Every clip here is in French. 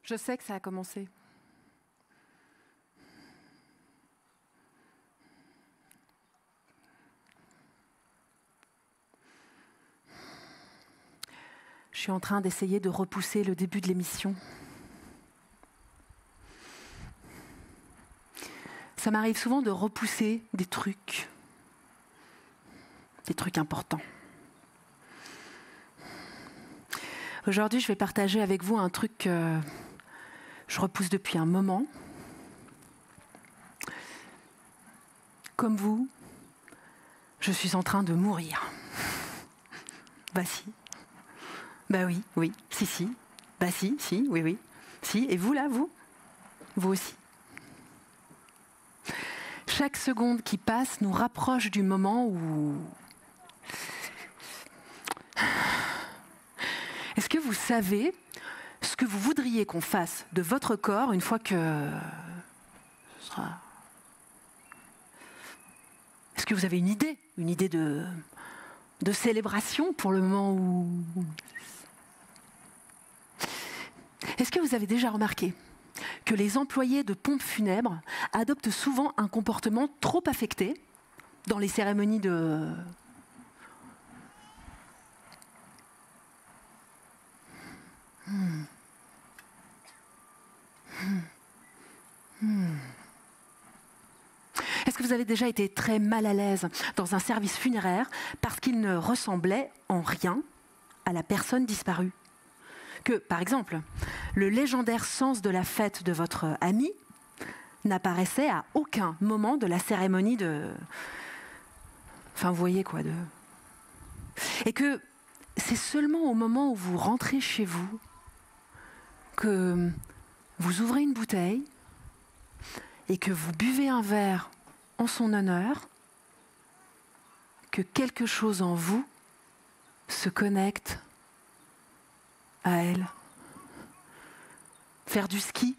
Je sais que ça a commencé. Je suis en train d'essayer de repousser le début de l'émission. Ça m'arrive souvent de repousser des trucs importants. Aujourd'hui, je vais partager avec vous un truc que je repousse depuis un moment. Comme vous, je suis en train de mourir. Bah si. Bah oui, si. Bah si, oui. Si, et vous là, vous aussi. Chaque seconde qui passe nous rapproche du moment où... Est-ce que vous savez ce que vous voudriez qu'on fasse de votre corps une fois que ce sera... Est-ce que vous avez une idée de célébration pour le moment où... Est-ce que vous avez déjà remarqué que les employés de pompes funèbres adoptent souvent un comportement trop affecté dans les cérémonies de... Est-ce que vous avez déjà été très mal à l'aise dans un service funéraire parce qu'il ne ressemblait en rien à la personne disparue ? Que, par exemple, le légendaire sens de la fête de votre ami n'apparaissait à aucun moment de la cérémonie de... Enfin, vous voyez quoi, de... Et que c'est seulement au moment où vous rentrez chez vous que vous ouvrez une bouteille et que vous buvez un verre en son honneur, que quelque chose en vous se connecte à elle. Faire du ski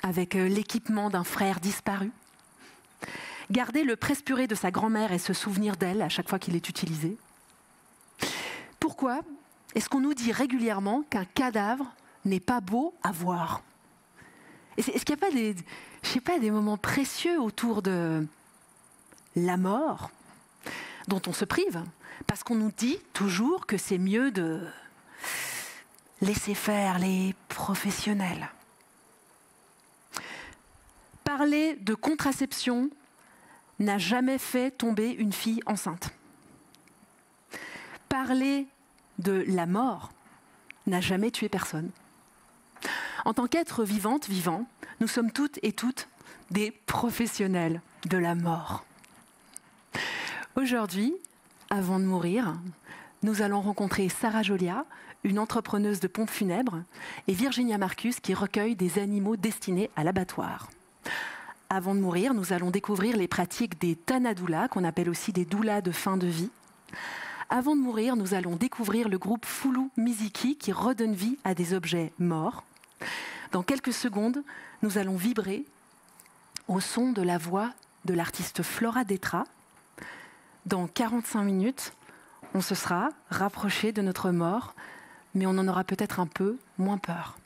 avec l'équipement d'un frère disparu. Garder le presse-purée de sa grand-mère et se souvenir d'elle à chaque fois qu'il est utilisé. Pourquoi est-ce qu'on nous dit régulièrement qu'un cadavre n'est pas beau à voir ? Est-ce qu'il n'y a pas des moments précieux autour de la mort dont on se prive parce qu'on nous dit toujours que c'est mieux de laisser faire les professionnels. Parler de contraception n'a jamais fait tomber une fille enceinte. Parler de la mort n'a jamais tué personne. En tant qu'être vivant, nous sommes toutes et toutes des professionnels de la mort. Aujourd'hui, avant de mourir, nous allons rencontrer Sarah Jolia, une entrepreneuse de pompes funèbres, et Virginia Marcus qui recueille des animaux destinés à l'abattoir. Avant de mourir, nous allons découvrir les pratiques des tanadoulas, qu'on appelle aussi des doulas de fin de vie. Avant de mourir, nous allons découvrir le groupe Fulu Miziki qui redonne vie à des objets morts. Dans quelques secondes, nous allons vibrer au son de la voix de l'artiste Flora Detra. Dans 45 minutes, on se sera rapproché de notre mort, mais on en aura peut-être un peu moins peur.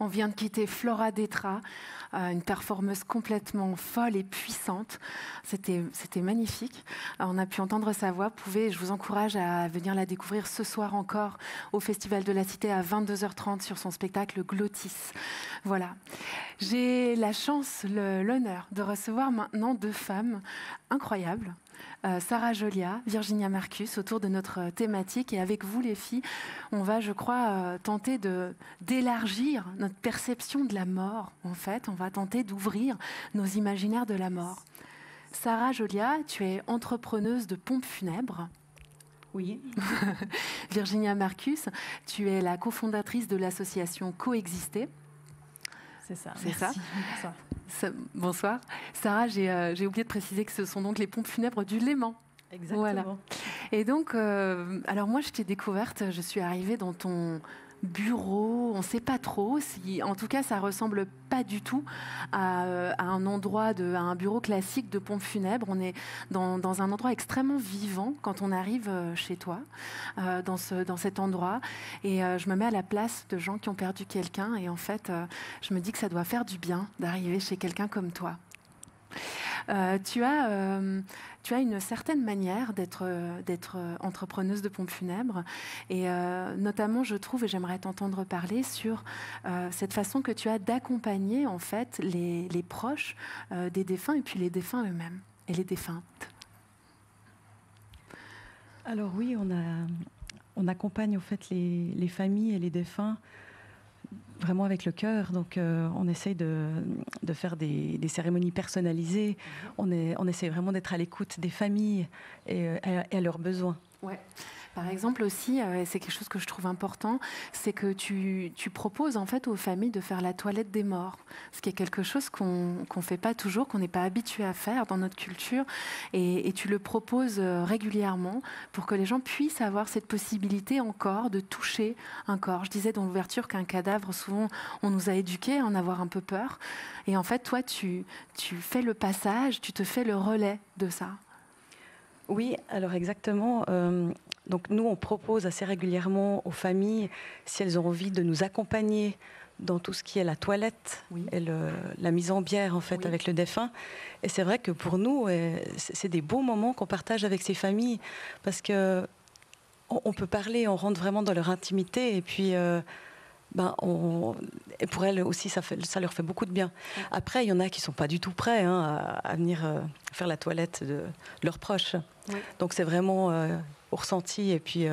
On vient de quitter Flora Detra, une performeuse complètement folle et puissante. C'était magnifique. On a pu entendre sa voix. Je vous encourage à venir la découvrir ce soir encore au Festival de la Cité à 22h30 sur son spectacle Glottis. Voilà. J'ai la chance, l'honneur de recevoir maintenant 2 femmes incroyables. Sarah Jolia, Virginia Marcus, autour de notre thématique. Et avec vous, les filles, on va, je crois, tenter d'élargir notre perception de la mort. En fait, on va tenter d'ouvrir nos imaginaires de la mort. Sarah Jolia, tu es entrepreneuse de pompes funèbres. Oui. Virginia Marcus, tu es la cofondatrice de l'association Coexister. C'est ça. C'est ça. Bonsoir. Sarah, j'ai oublié de préciser que ce sont donc les pompes funèbres du Léman. Exactement. Voilà. Et donc, alors moi, je t'ai découverte, je suis arrivée dans ton bureau, on ne sait pas trop. En tout cas, ça ressemble pas du tout à un endroit, à un bureau classique de pompes funèbres. On est dans un endroit extrêmement vivant quand on arrive chez toi, dans cet endroit. Et je me mets à la place de gens qui ont perdu quelqu'un. Et en fait, je me dis que ça doit faire du bien d'arriver chez quelqu'un comme toi. Tu as une certaine manière d'être entrepreneuse de pompes funèbres et notamment je trouve, et j'aimerais t'entendre parler sur cette façon que tu as d'accompagner en fait les proches des défunts et puis les défunts eux-mêmes et les défuntes. Alors oui, on accompagne en fait les familles et les défunts vraiment avec le cœur. Donc, on essaye de faire des cérémonies personnalisées. On essaie vraiment d'être à l'écoute des familles et à leurs besoins. Ouais. Par exemple aussi, c'est quelque chose que je trouve important, c'est que tu proposes en fait aux familles de faire la toilette des morts, ce qui est quelque chose qu'on fait pas toujours, qu'on n'est pas habitué à faire dans notre culture, et tu le proposes régulièrement pour que les gens puissent avoir cette possibilité encore de toucher un corps. Je disais dans l'ouverture qu'un cadavre, souvent, on nous a éduqués à en avoir un peu peur, et en fait, toi, tu fais le passage, tu te fais le relais de ça. Oui, alors exactement. Donc nous, on propose assez régulièrement aux familles, si elles ont envie de nous accompagner dans tout ce qui est la toilette et la mise en bière en fait avec le défunt. Et c'est vrai que pour nous, c'est des beaux moments qu'on partage avec ces familles parce que on peut parler, on rentre vraiment dans leur intimité et puis et pour elles aussi, ça leur fait beaucoup de bien. Après, il y en a qui sont pas du tout prêts à venir faire la toilette de leurs proches. Oui. Donc c'est vraiment au ressenti et puis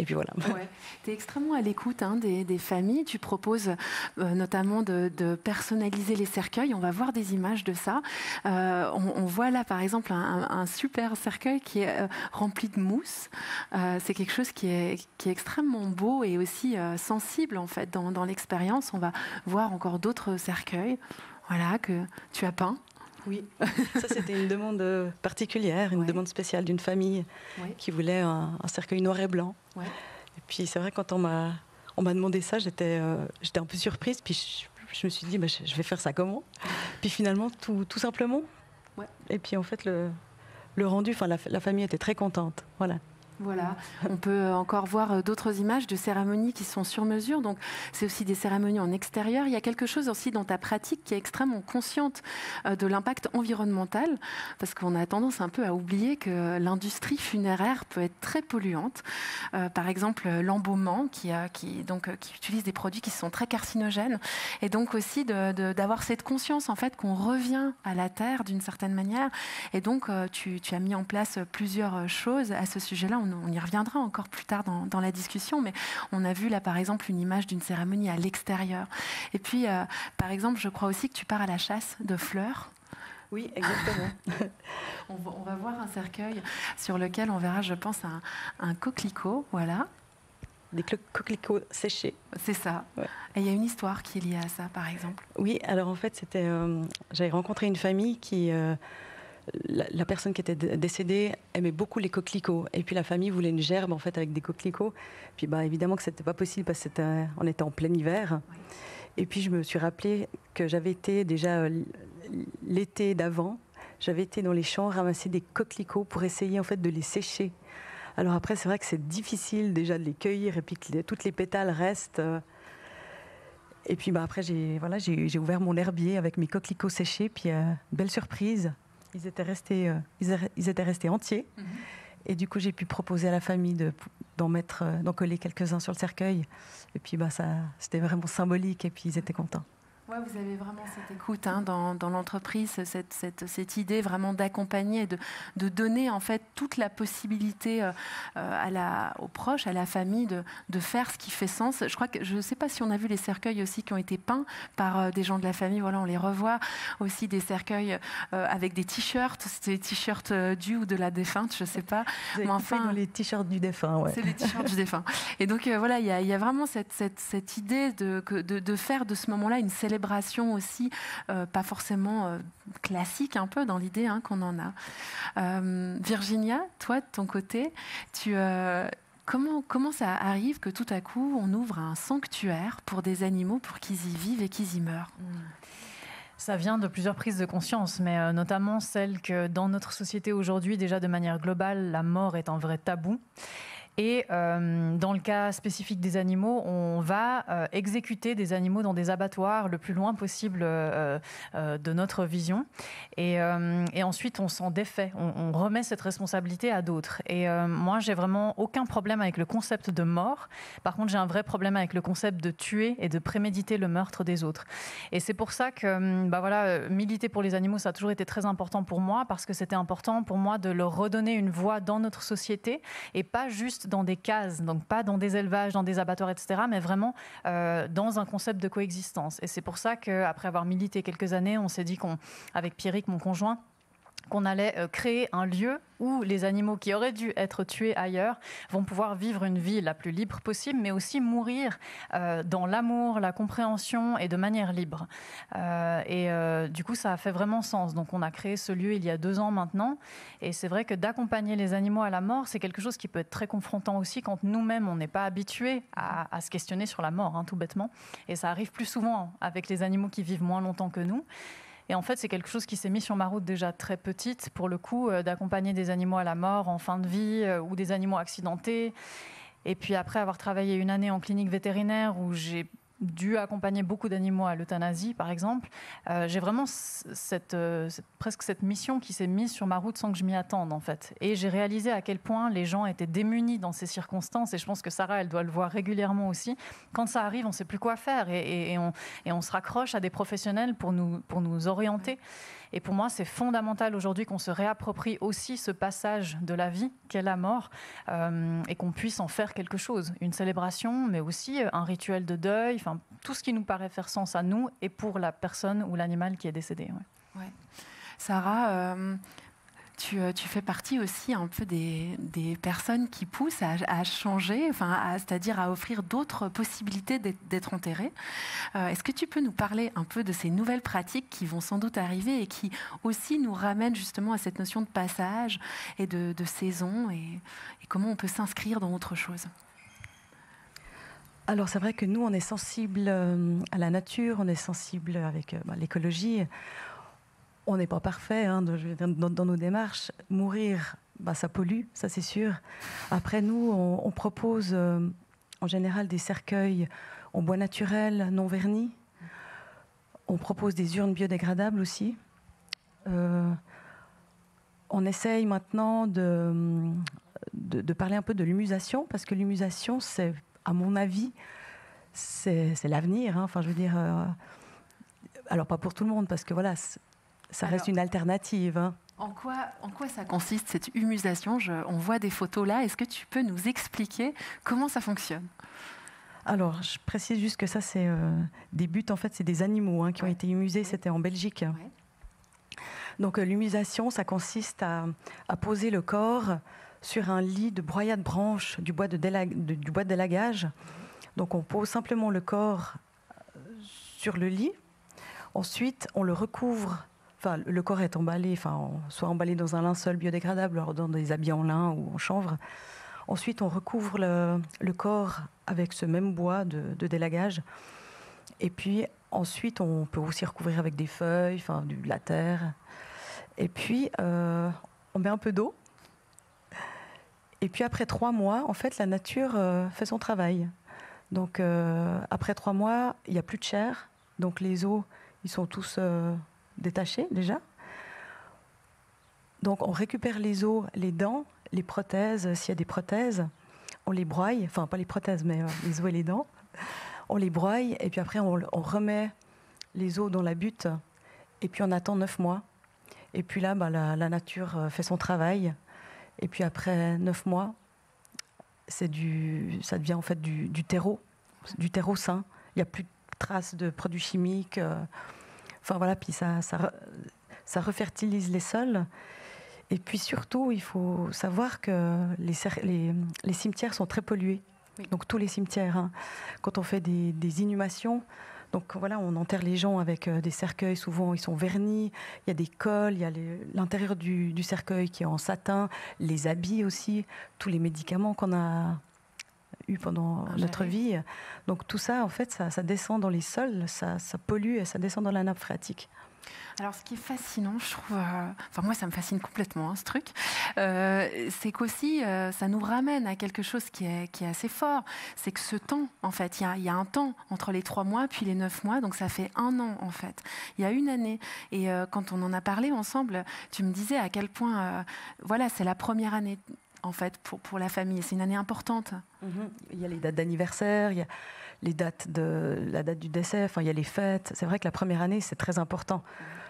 voilà. Ouais. Tu es extrêmement à l'écoute des familles. Tu proposes notamment de personnaliser les cercueils. On va voir des images de ça. On voit là, par exemple, un super cercueil qui est rempli de mousse. C'est quelque chose qui est extrêmement beau et aussi sensible, en fait, dans l'expérience. On va voir encore d'autres cercueils que tu as peints. Oui, ça c'était une demande particulière, une demande spéciale d'une famille qui voulait un cercueil noir et blanc. Ouais. Et puis c'est vrai, quand on m'a demandé ça, j'étais un peu surprise. Puis je me suis dit, je vais faire ça comment ? Puis finalement, tout simplement. Ouais. Et puis en fait, le rendu, la famille était très contente. Voilà. Voilà, on peut encore voir d'autres images de cérémonies qui sont sur mesure. Donc, c'est aussi des cérémonies en extérieur. Il y a quelque chose aussi dans ta pratique qui est extrêmement consciente de l'impact environnemental, parce qu'on a tendance un peu à oublier que l'industrie funéraire peut être très polluante. Par exemple, l'embaumement qui utilise des produits qui sont très carcinogènes, et donc aussi d'avoir cette conscience en fait qu'on revient à la terre d'une certaine manière. Et donc, tu as mis en place plusieurs choses à ce sujet-là. On y reviendra encore plus tard dans la discussion, mais on a vu là par exemple une image d'une cérémonie à l'extérieur. Et puis, par exemple, je crois aussi que tu pars à la chasse de fleurs. Oui, exactement. on va voir un cercueil sur lequel on verra, je pense, un coquelicot, voilà. Des coquelicots séchés. C'est ça. Ouais. Et il y a une histoire qui est liée à ça, par exemple. Oui, alors en fait, j'avais rencontré une famille qui... La personne qui était décédée aimait beaucoup les coquelicots. Et puis la famille voulait une gerbe en fait avec des coquelicots. Puis évidemment que c'était pas possible parce qu'on était en plein hiver. Oui. Et puis je me suis rappelé que j'avais été déjà l'été d'avant, j'avais été dans les champs ramasser des coquelicots pour essayer en fait de les sécher. Alors après c'est vrai que c'est difficile déjà de les cueillir et puis que toutes les pétales restent. Et puis après, j'ai ouvert mon herbier avec mes coquelicots séchés. Puis belle surprise, ils étaient restés entiers. Mm-hmm. Et du coup, j'ai pu proposer à la famille d'en coller quelques-uns sur le cercueil. Et puis c'était vraiment symbolique et puis ils étaient contents. Ouais, vous avez vraiment cette écoute dans l'entreprise, cette idée vraiment d'accompagner, de donner en fait toute la possibilité aux proches, à la famille de faire ce qui fait sens. Je ne sais pas si on a vu les cercueils aussi qui ont été peints par des gens de la famille. Voilà, on les revoit aussi des cercueils avec des t-shirts. C'était les t-shirts du ou de la défunte, je ne sais pas. Mais enfin, dans les t-shirts du défunt, ouais. C'est les t-shirts du défunt. Et donc voilà, il y a vraiment cette idée de faire de ce moment-là une célébration aussi, pas forcément classique un peu dans l'idée qu'on en a. Virginia, toi de ton côté, comment ça arrive que tout à coup on ouvre un sanctuaire pour des animaux pour qu'ils y vivent et qu'ils y meurent? Ça vient de plusieurs prises de conscience, mais notamment celle que dans notre société aujourd'hui, déjà de manière globale, la mort est un vrai tabou. Et dans le cas spécifique des animaux, on va exécuter des animaux dans des abattoirs le plus loin possible de notre vision. Et ensuite, on s'en défait. On remet cette responsabilité à d'autres. Et moi, j'ai vraiment aucun problème avec le concept de mort. Par contre, j'ai un vrai problème avec le concept de tuer et de préméditer le meurtre des autres. Et c'est pour ça que militer pour les animaux, ça a toujours été très important pour moi, parce que c'était important pour moi de leur redonner une voix dans notre société, et pas juste dans des cases, donc pas dans des élevages, dans des abattoirs, etc., mais vraiment dans un concept de coexistence. Et c'est pour ça qu'après avoir milité quelques années, on s'est dit avec Pierrick, mon conjoint, qu'on allait créer un lieu où les animaux qui auraient dû être tués ailleurs vont pouvoir vivre une vie la plus libre possible, mais aussi mourir dans l'amour, la compréhension et de manière libre. Du coup, ça a fait vraiment sens. Donc, on a créé ce lieu il y a 2 ans maintenant. Et c'est vrai que d'accompagner les animaux à la mort, c'est quelque chose qui peut être très confrontant aussi quand nous-mêmes, on n'est pas habitués à se questionner sur la mort, tout bêtement. Et ça arrive plus souvent avec les animaux qui vivent moins longtemps que nous. Et en fait, c'est quelque chose qui s'est mis sur ma route déjà très petite, pour le coup, d'accompagner des animaux à la mort en fin de vie ou des animaux accidentés. Et puis après avoir travaillé 1 année en clinique vétérinaire où j'ai dû accompagner beaucoup d'animaux à l'euthanasie, par exemple, j'ai vraiment presque cette mission qui s'est mise sur ma route sans que je m'y attende, en fait. Et j'ai réalisé à quel point les gens étaient démunis dans ces circonstances, et je pense que Sarah, elle doit le voir régulièrement aussi. Quand ça arrive, on ne sait plus quoi faire, et on se raccroche à des professionnels pour nous orienter. Et pour moi, c'est fondamental aujourd'hui qu'on se réapproprie aussi ce passage de la vie qu'est la mort, et qu'on puisse en faire quelque chose, une célébration, mais aussi un rituel de deuil, enfin tout ce qui nous paraît faire sens à nous et pour la personne ou l'animal qui est décédé. Ouais. Ouais. Sarah, tu fais partie aussi un peu des personnes qui poussent à changer, c'est-à-dire à offrir d'autres possibilités d'être enterré. Est-ce que tu peux nous parler un peu de ces nouvelles pratiques qui vont sans doute arriver et qui aussi nous ramènent justement à cette notion de passage et de saison et comment on peut s'inscrire dans autre chose? Alors c'est vrai que nous, on est sensible à la nature, on est sensible avec l'écologie. On n'est pas parfait dans nos démarches. Mourir, ça pollue, ça c'est sûr. Après, nous, on propose en général des cercueils en bois naturel, non vernis. On propose des urnes biodégradables aussi. On essaye maintenant de parler un peu de l'humusation, parce que l'humusation, c'est, à mon avis, c'est l'avenir. Enfin, je veux dire... alors, pas pour tout le monde, parce que voilà... Ça reste une alternative. En quoi ça consiste, cette humusation? On voit des photos là. Est-ce que tu peux nous expliquer comment ça fonctionne? Alors, je précise juste que ça, c'est des buts, en fait, c'est des animaux qui ont été humusés. C'était en Belgique. Ouais. Donc, l'humusation, ça consiste à poser le corps sur un lit de broyat de branches du bois de délagage. Donc, on pose simplement le corps sur le lit. Ensuite, on le recouvre. Enfin, le corps est emballé, soit emballé dans un linceul biodégradable, alors dans des habits en lin ou en chanvre. Ensuite, on recouvre le corps avec ce même bois de délagage. Et puis, ensuite, on peut aussi recouvrir avec des feuilles, de la terre. Et puis, on met un peu d'eau. Et puis, après 3 mois, en fait, la nature fait son travail. Donc après 3 mois, il n'y a plus de chair. Donc les os, ils sont tous détachés déjà. Donc on récupère les os, les dents, les prothèses, s'il y a des prothèses, on les broie, enfin pas les prothèses, mais les os et les dents. On les broie et puis après on remet les os dans la butte et puis on attend 9 mois. Et puis là, la nature fait son travail. Et puis après 9 mois, ça devient en fait du terreau sain. Il n'y a plus de traces de produits chimiques. Enfin voilà, puis ça refertilise les sols. Et puis surtout, il faut savoir que les cimetières sont très pollués. Oui. Donc tous les cimetières, hein. Quand on fait des inhumations, donc voilà, on enterre les gens avec des cercueils, souvent ils sont vernis, il y a des cols, il y a l'intérieur du cercueil qui est en satin, les habits aussi, tous les médicaments qu'on a eu pendant notre vie. Donc tout ça, en fait, ça descend dans les sols, ça pollue et ça descend dans la nappe phréatique. Alors, ce qui est fascinant, je trouve, enfin moi, ça me fascine complètement, hein, ce truc, c'est qu'aussi, ça nous ramène à quelque chose qui est assez fort. C'est que ce temps, en fait, il y a un temps entre les 3 mois puis les 9 mois, donc ça fait 1 an, en fait. Il y a 1 année. Et quand on en a parlé ensemble, tu me disais à quel point, voilà, c'est la première année, en fait, pour la famille. C'est une année importante. Il y a les dates d'anniversaire, il y a la date du décès, enfin, il y a les fêtes. C'est vrai que la première année, c'est très important.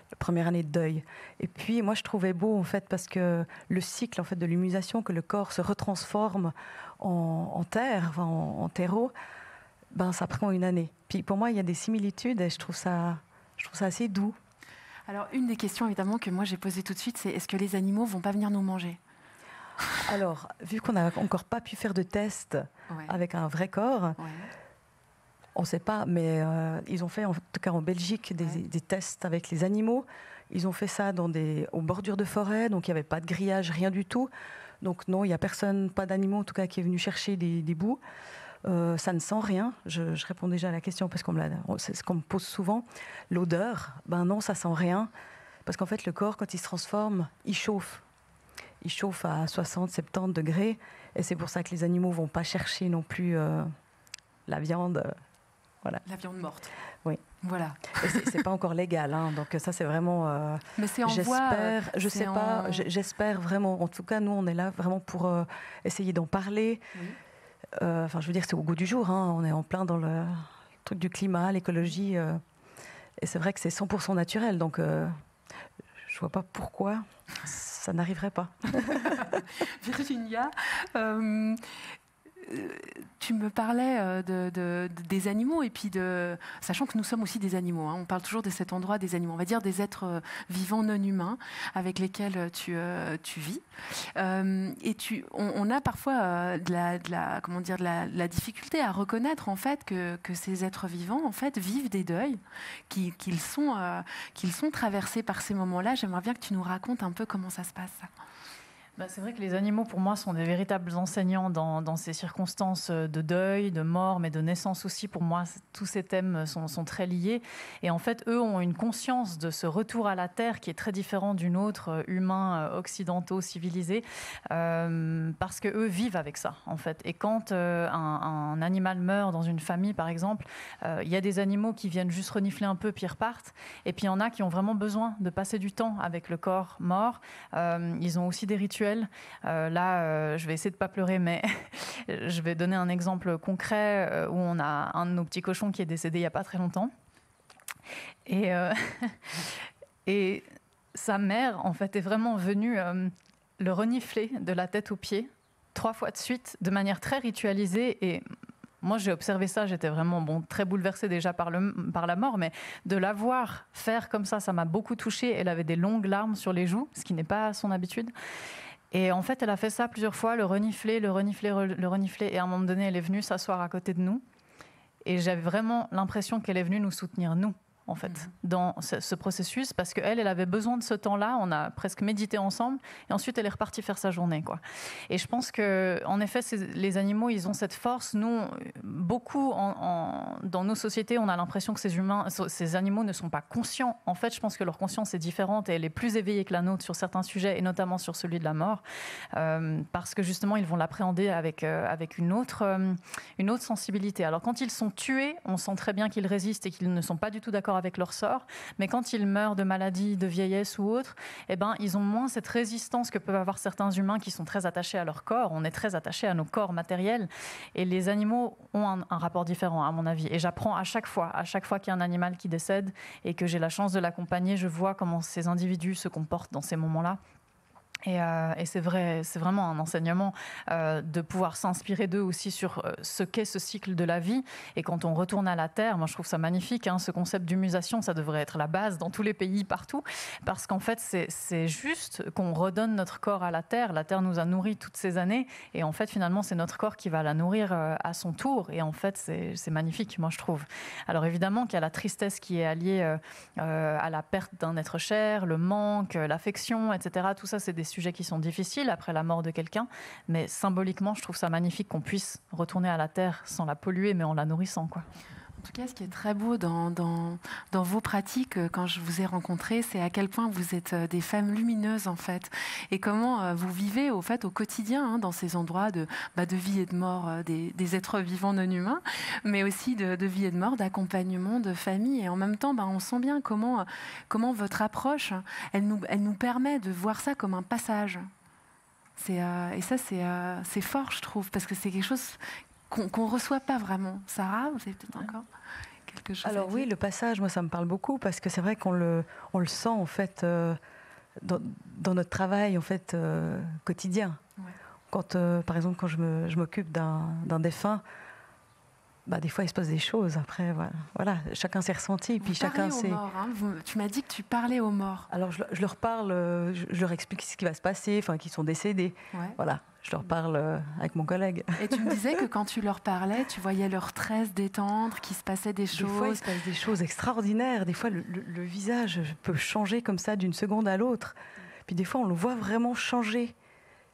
La première année de deuil. Et puis, moi, je trouvais beau, en fait, parce que le cycle, en fait, de l'humusation, que le corps se retransforme en terre, enfin, en terreau, ça prend 1 année. Puis, pour moi, il y a des similitudes et je trouve ça assez doux. Alors, une des questions, évidemment, que moi, j'ai posées tout de suite, c'est est-ce que les animaux vont pas venir nous manger ? Alors, vu qu'on n'a encore pas pu faire de tests avec un vrai corps, on ne sait pas, mais ils ont fait, en tout cas en Belgique, des tests avec les animaux. Ils ont fait ça aux bordures de forêt, donc il n'y avait pas de grillage, rien du tout. Donc non, il n'y a personne, pas d'animaux en tout cas, qui est venu chercher des bouts. Ça ne sent rien. Je réponds déjà à la question parce c'est ce qu'on me pose souvent. L'odeur, non, ça sent rien. Parce qu'en fait, le corps, quand il se transforme, il chauffe. Il chauffe à 60, 70 degrés. Et c'est pour ça que les animaux ne vont pas chercher non plus la viande. Voilà. La viande morte. Oui. Voilà. C'est pas encore légal, hein, donc ça c'est vraiment. Mais c'est en voie. Je sais pas. J'espère vraiment. En tout cas, nous on est là vraiment pour essayer d'en parler. Oui. Enfin, je veux dire, c'est au goût du jour. Hein, on est en plein dans le truc du climat, l'écologie, et c'est vrai que c'est 100% naturel. Donc, je vois pas pourquoi ça n'arriverait pas. Virginia. Tu me parlais des animaux et puis sachant que nous sommes aussi des animaux, hein, on parle toujours de cet endroit des animaux, on va dire des êtres vivants non humains avec lesquels tu vis. Et on a parfois de la difficulté à reconnaître en fait que ces êtres vivants en fait vivent des deuils, qu'ils sont traversés par ces moments-là. J'aimerais bien que tu nous racontes un peu comment ça se passe. C'est vrai que les animaux, pour moi, sont des véritables enseignants dans ces circonstances de deuil, de mort, mais de naissance aussi. Pour moi, tous ces thèmes sont très liés. Et en fait, eux ont une conscience de ce retour à la Terre qui est très différent d'une autre, humains, occidentaux, civilisés, parce qu'eux vivent avec ça, en fait. Et quand un animal meurt dans une famille, par exemple, il y a des animaux qui viennent juste renifler un peu puis repartent. Et puis, il y en a qui ont vraiment besoin de passer du temps avec le corps mort. Ils ont aussi des rituels. Je vais essayer de ne pas pleurer, mais je vais donner un exemple concret où on a un de nos petits cochons qui est décédé il n'y a pas très longtemps. Et sa mère, en fait, est vraiment venue le renifler de la tête aux pieds 3 fois de suite, de manière très ritualisée. Et moi, j'ai observé ça, j'étais vraiment très bouleversée déjà par la mort, mais de la voir faire comme ça m'a beaucoup touchée. Elle avait des longues larmes sur les joues, ce qui n'est pas son habitude. Et en fait, elle a fait ça plusieurs fois, le renifler. Et à un moment donné, elle est venue s'asseoir à côté de nous. Et j'avais vraiment l'impression qu'elle est venue nous soutenir, nous, en fait, dans ce processus, parce qu'elle avait besoin de ce temps-là. On a presque médité ensemble, et ensuite elle est repartie faire sa journée, quoi. Et je pense que, en effet, les animaux, ils ont cette force. Nous, beaucoup dans nos sociétés, on a l'impression que ces animaux ne sont pas conscients. En fait, je pense que leur conscience est différente et elle est plus éveillée que la nôtre sur certains sujets, et notamment sur celui de la mort, parce que justement, ils vont l'appréhender avec une autre sensibilité. Alors, quand ils sont tués, on sent très bien qu'ils résistent et qu'ils ne sont pas du tout d'accord avec leur sort. Mais quand ils meurent de maladie, de vieillesse ou autre, eh ben, ils ont moins cette résistance que peuvent avoir certains humains qui sont très attachés à leur corps. On est très attachés à nos corps matériels. Et les animaux ont un rapport différent, à mon avis. Et j'apprends à chaque fois qu'il y a un animal qui décède et que j'ai la chance de l'accompagner, je vois comment ces individus se comportent dans ces moments-là. Et c'est vraiment un enseignement de pouvoir s'inspirer d'eux aussi sur ce qu'est ce cycle de la vie. Et quand on retourne à la Terre, moi je trouve ça magnifique, hein, ce concept d'humusation, ça devrait être la base dans tous les pays, partout, parce qu'en fait c'est juste qu'on redonne notre corps à la Terre. La Terre nous a nourris toutes ces années, et en fait finalement c'est notre corps qui va la nourrir à son tour. Et en fait c'est magnifique, moi je trouve. Alors évidemment qu'il y a la tristesse qui est alliée à la perte d'un être cher, le manque, l'affection, etc. Tout ça, c'est des sujets qui sont difficiles après la mort de quelqu'un, mais symboliquement, je trouve ça magnifique qu'on puisse retourner à la terre sans la polluer, mais en la nourrissant, quoi. En tout cas, ce qui est très beau dans vos pratiques, quand je vous ai rencontrés, c'est à quel point vous êtes des femmes lumineuses, en fait, et comment vous vivez, au quotidien, hein, dans ces endroits de vie et de mort des êtres vivants non humains, mais aussi de vie et de mort, d'accompagnement, de famille. Et en même temps, on sent bien comment votre approche, elle nous permet de voir ça comme un passage. Et ça, c'est fort, je trouve, parce que c'est quelque chose qu'on ne reçoit pas vraiment. Sarah, vous avez peut-être encore quelque chose Alors à dire? oui, le passage, moi ça me parle beaucoup, parce que c'est vrai qu'on le sent en fait dans notre travail en fait quotidien. Ouais. Quand, par exemple, quand je m'occupe d'un défunt, des fois il se passe des choses. Après, voilà, chacun s'est ressenti, puis chacun s'est. Hein. Tu m'as dit que tu parlais aux morts. Alors je leur parle, je leur explique ce qui va se passer, enfin qu'ils sont décédés. Ouais. Voilà. Je leur parle avec mon collègue. Et tu me disais que quand tu leur parlais, tu voyais leur tresse détendre, qu'il se passait des choses. Des fois, il se passe des choses extraordinaires. Des fois, le visage peut changer comme ça d'une seconde à l'autre. Puis des fois, on le voit vraiment changer.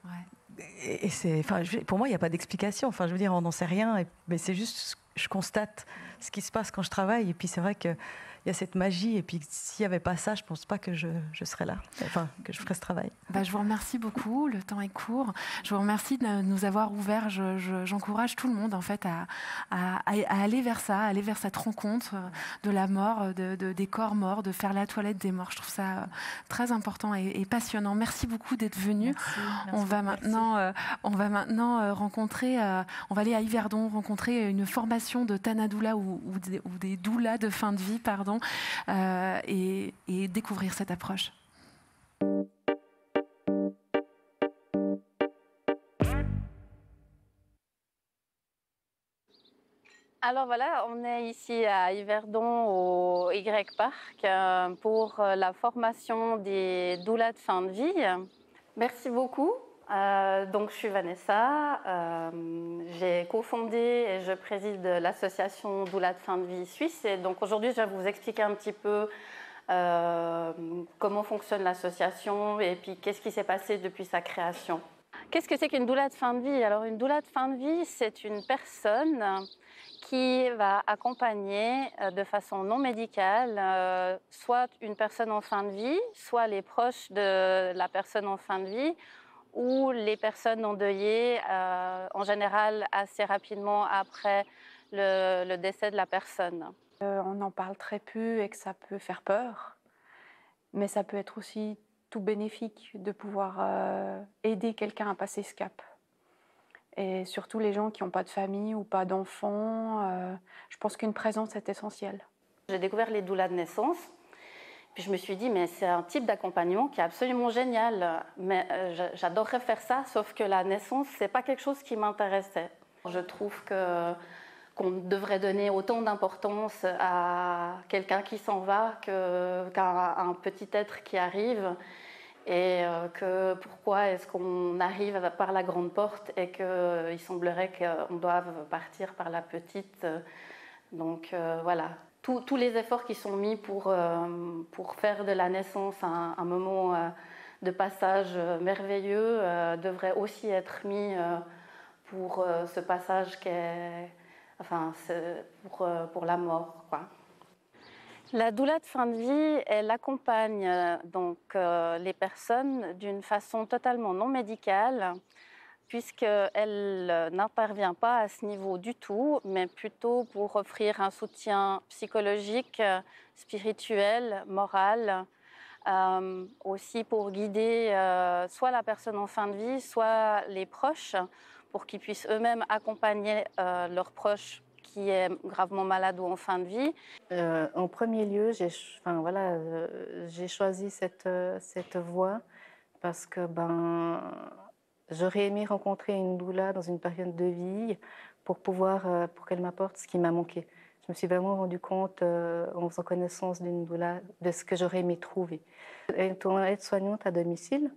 Ouais. Et pour moi, il n'y a pas d'explication. Enfin, je veux dire, on n'en sait rien. Mais c'est juste, je constate ce qui se passe quand je travaille. Et puis, c'est vrai que il y a cette magie, et puis s'il n'y avait pas ça, je ne pense pas que je serais là, enfin, que je ferais ce travail. Je vous remercie beaucoup, le temps est court. Je vous remercie de nous avoir ouvert. J'encourage tout le monde en fait à aller vers ça, à aller vers cette rencontre de la mort, des corps morts, de faire la toilette des morts. Je trouve ça très important et passionnant. Merci beaucoup d'être venu. On va maintenant rencontrer, on va aller à Yverdon rencontrer une formation de Tana Doula ou des doulas de fin de vie, pardon. Et découvrir cette approche. Alors voilà, on est ici à Yverdon au Y-Park pour la formation des doulas de fin de vie. Merci beaucoup. Donc je suis Vanessa, j'ai cofondé et je préside l'association Doula de fin de vie suisse, et donc aujourd'hui je vais vous expliquer un petit peu comment fonctionne l'association et puis qu'est-ce qui s'est passé depuis sa création. Qu'est-ce que c'est qu'une doula de fin de vie? Alors une doula de fin de vie, c'est une personne qui va accompagner de façon non médicale soit une personne en fin de vie, soit les proches de la personne en fin de vie, ou les personnes endeuillées, en général assez rapidement après le décès de la personne. On en parle très peu et que ça peut faire peur, mais ça peut être aussi tout bénéfique de pouvoir aider quelqu'un à passer ce cap. Et surtout les gens qui n'ont pas de famille ou pas d'enfants, je pense qu'une présence est essentielle. J'ai découvert les doulas de naissance. Puis je me suis dit, mais c'est un type d'accompagnement qui est absolument génial. Mais j'adorerais faire ça, sauf que la naissance, ce n'est pas quelque chose qui m'intéressait. Je trouve qu'on devrait donner autant d'importance à quelqu'un qui s'en va qu'à un petit être qui arrive. Et que pourquoi est-ce qu'on arrive par la grande porte et qu'il semblerait qu'on doive partir par la petite. Donc voilà. tous les efforts qui sont mis pour faire de la naissance un moment de passage merveilleux devraient aussi être mis pour ce passage pour la mort, quoi. La doula de fin de vie, elle accompagne donc les personnes d'une façon totalement non médicale, puisqu'elle n'intervient pas à ce niveau du tout, mais plutôt pour offrir un soutien psychologique, spirituel, moral, aussi pour guider soit la personne en fin de vie, soit les proches, pour qu'ils puissent eux-mêmes accompagner leurs proches qui est gravement malade ou en fin de vie. En premier lieu, j'ai choisi cette voie parce que j'aurais aimé rencontrer une doula dans une période de vie pour qu'elle m'apporte ce qui m'a manqué. Je me suis vraiment rendu compte en faisant connaissance d'une doula de ce que j'aurais aimé trouver. Étant aide-soignante à domicile,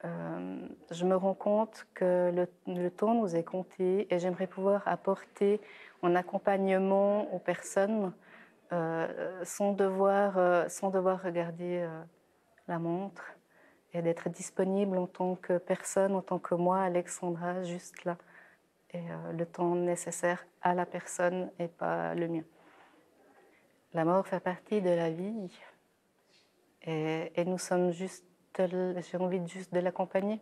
je me rends compte que le temps nous est compté et j'aimerais pouvoir apporter mon accompagnement aux personnes sans devoir regarder la montre et d'être disponible en tant que personne, en tant que moi, Alexandra, juste là. Et le temps nécessaire à la personne et pas le mien. La mort fait partie de la vie et nous sommes juste, j'ai envie juste de l'accompagner.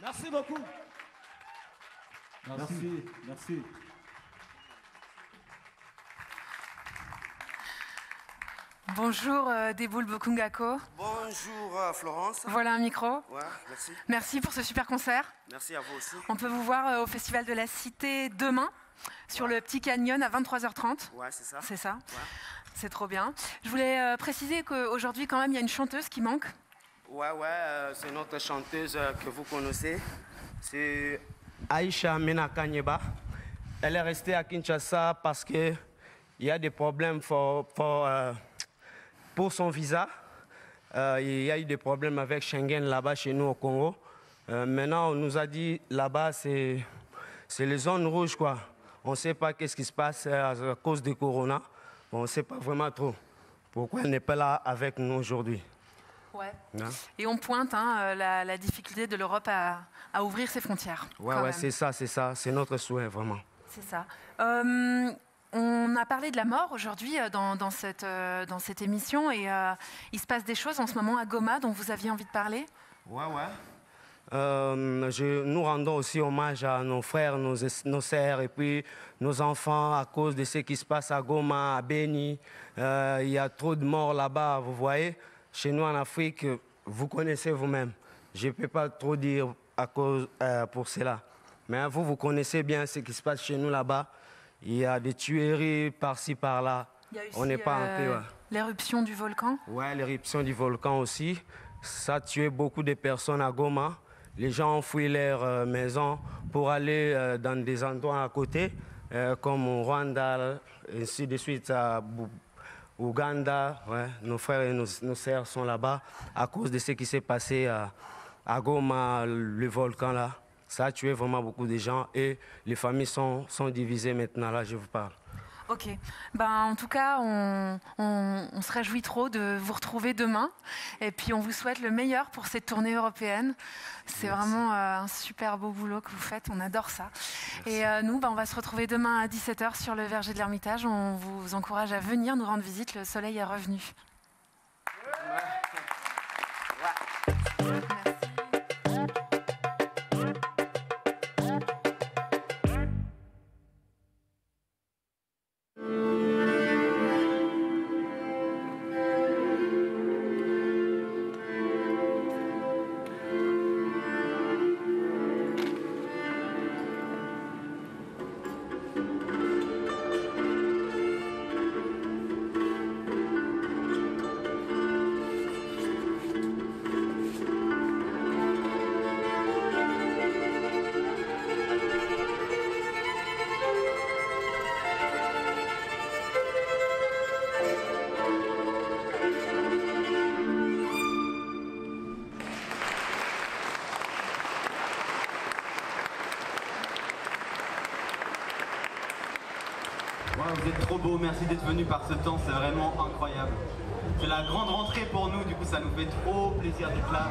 Merci beaucoup. Merci, merci. Bonjour Deboul Bokungako. Bonjour Florence. Voilà un micro. Ouais, merci. Merci pour ce super concert. Merci à vous aussi. On peut vous voir au Festival de la Cité demain, sur le Petit Canyon à 23h30. Ouais, c'est ça. C'est ça. Ouais. C'est trop bien. Je voulais préciser qu'aujourd'hui, quand même, il y a une chanteuse qui manque. Ouais, c'est notre chanteuse que vous connaissez. C'est Aïcha Menakanyeba. Elle est restée à Kinshasa parce qu'il y a des problèmes pour son visa. Il y a eu des problèmes avec Schengen là-bas chez nous au Congo. Maintenant, on nous a dit là-bas, c'est les zones rouges, quoi. On ne sait pas qu'est-ce qui se passe à cause du corona. On ne sait pas vraiment trop pourquoi elle n'est pas là avec nous aujourd'hui. Ouais. Hein? Et on pointe la difficulté de l'Europe à ouvrir ses frontières. Ouais, c'est ça. C'est notre souhait, vraiment. C'est ça. On a parlé de la mort aujourd'hui dans cette émission et il se passe des choses en ce moment à Goma dont vous aviez envie de parler. Ouais. Nous rendons aussi hommage à nos frères, nos sœurs et puis nos enfants à cause de ce qui se passe à Goma, à Beni. Il y a trop de morts là-bas, vous voyez. Chez nous en Afrique, vous connaissez vous-même. Je ne peux pas trop dire pour cela. Mais vous connaissez bien ce qui se passe chez nous là-bas. Il y a des tueries par-ci, par-là. On n'est pas en paix. Ouais. L'éruption du volcan. Ouais, l'éruption du volcan aussi. Ça a tué beaucoup de personnes à Goma. Les gens ont fui leur maison pour aller dans des endroits à côté, comme au Rwanda, ainsi de suite à Ouganda. Ouais. Nos frères et nos sœurs sont là-bas à cause de ce qui s'est passé à Goma, le volcan là. Ça a tué vraiment beaucoup de gens et les familles sont divisées maintenant, là je vous parle. Ok. Ben, en tout cas, on se réjouit trop de vous retrouver demain. Et puis, on vous souhaite le meilleur pour cette tournée européenne. C'est vraiment un super beau boulot que vous faites. On adore ça. Merci. Et nous, ben, on va se retrouver demain à 17h sur le Verger de l'Ermitage. On vous encourage à venir nous rendre visite. Le soleil est revenu. Vous êtes trop beaux, merci d'être venus par ce temps, c'est vraiment incroyable. C'est la grande rentrée pour nous, du coup ça nous fait trop plaisir d'être là.